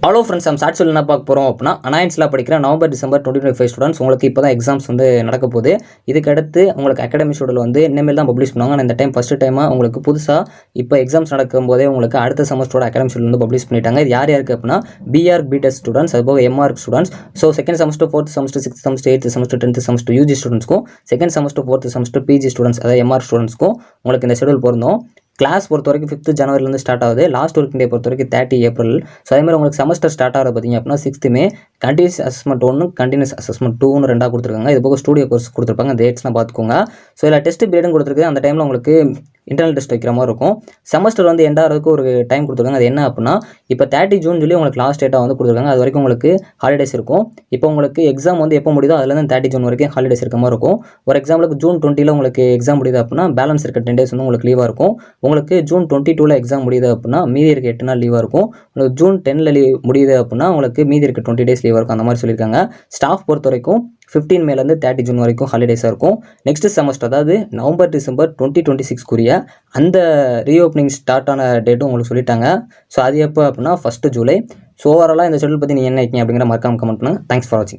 Hello friends, நம்ம short என்ன பார்க்க போகிறோம் அப்படின்னா, அனாயன்ஸில் படிக்கிற நவம்பர் டிசம்பர் 2025 ஸ்டூடெண்ட்ஸ் உங்களுக்கு இப்போ தான் எக்ஸாம்ஸ் வந்து நடக்க போகுது. இதுக்கடுத்து உங்களுக்கு அகாடமி ஷெட்யூல் வந்து இனிமேல் தான் பப்ளிஷ் பண்ணுவாங்க. ஆனால் இந்த டைம் ஃபஸ்ட்டு டைமாக உங்களுக்கு புதுசாக இப்போ எக்ஸாம்ஸ் நடக்கும்போதே உங்களுக்கு அடுத்த செமஸ்டரோட அகாடமி ஷெட்யூல் வந்து பப்ளிஷ் பண்ணிட்டாங்க. இது யார் யாருக்கு அப்படின்னா பிஆர் பிடெக் ஸ்டூடெண்ட்ஸ், அதுபோக MR students. So second semester, fourth semester, sixth semester, eighth semester, 10th semester UG ஸ்டூடெண்ட்ஸ்க்கும், second semester, fourth semester PG students அதாவது எம்ஆர் ஸ்டூடெண்ட்ஸ்க்கும் உங்களுக்கு இந்த ஷெட்யூல் பொருந்தும். கிளாஸ் பொறுத்த வரைக்கும் 5th ஜனவரிலேருந்து ஸ்டார்ட் ஆகுது. லாஸ்ட் ஒர்க்கிங் டே பொறுத்த வரைக்கும் 30 ஏப்ரல். ஸோ அதேமாதிரி உங்களுக்கு செமஸ்டர் ஸ்டார்ட் ஆகிறது பார்த்தீங்க அப்படின்னா 6th மே. கண்டினியூஸ் அசஸ்மெண்ட் 1, கண்டினியூஸ் அசஸ்மெண்ட் 2ன்னு 2 கொடுத்துருக்காங்க. இது போக ஸ்டூடியோ கோர்ஸ் கொடுத்துருப்பாங்க. டேட்ஸ்லாம் பார்த்துக்கோங்க. ஸோ இதில் டெஸ்ட் பீரியடும் கொடுத்துருக்கு. அந்த டைமில் உங்களுக்கு இன்டர்னல் டெஸ்ட் வைக்கிற மாதிரி இருக்கும். செமஸ்டர் வந்து எண்ட் ஆகிறதுக்கு ஒரு டைம் கொடுத்துருக்காங்க. அது என்ன அப்படின்னா இப்போ 30 ஜூன் சொல்லி உங்களுக்கு லாஸ்ட் டேட்டாக வந்து கொடுத்துருக்காங்க. அது வரைக்கும் உங்களுக்கு ஹாலிடேஸ் இருக்கும். இப்போ உங்களுக்கு எக்ஸாம் வந்து எப்போ முடியுதோ அதுலேருந்து 30 ஜூன் வரைக்கும் ஹாலிடேஸ் இருக்க மாதிரி இருக்கும். ஒரு எக்ஸாம்பிளுக்கு ஜூன் 20 உங்களுக்கு எக்ஸாம் முடியுது அப்படின்னா பேலன்ஸ் இருக்க 10 டேஸ் வந்து உங்களுக்கு லீவாக இருக்கும். உங்களுக்கு ஜூன் 22 எக்ஸாம் முடியுது அப்படின்னா மீதி இருக்க 8 நாள் லீவாக இருக்கும். உங்களுக்கு ஜூன் 10 முடியுது அப்படின்னா உங்களுக்கு மீதி இருக்க 20 டேஸ் லீவாக இருக்கும். அந்த மாதிரி சொல்லியிருக்காங்க. ஸ்டாஃப் பொறுத்த வரைக்கும் 15 மேலேருந்து 30 ஜூன் வரைக்கும் ஹாலிடேஸாக இருக்கும். நெக்ஸ்ட் செமஸ்டர் அதாவது நவம்பர் டிசம்பர் 2026 அந்த ரீஓப்பனிங் ஸ்டார்ட் ஆன டேட்டும் உங்களுக்கு சொல்லிட்டாங்க. ஸோ அது எப்போ அப்படின்னா 1 ஜூலை. ஸோ ஓவராலாக இந்த ஷெட்யூல் பற்றி நீங்கள் என்ன நினைக்கிறீங்க அப்படிங்கிற மறக்காம கமெண்ட் பண்ணுங்கள். தேங்க்ஸ் ஃபார் வாட்சிங்.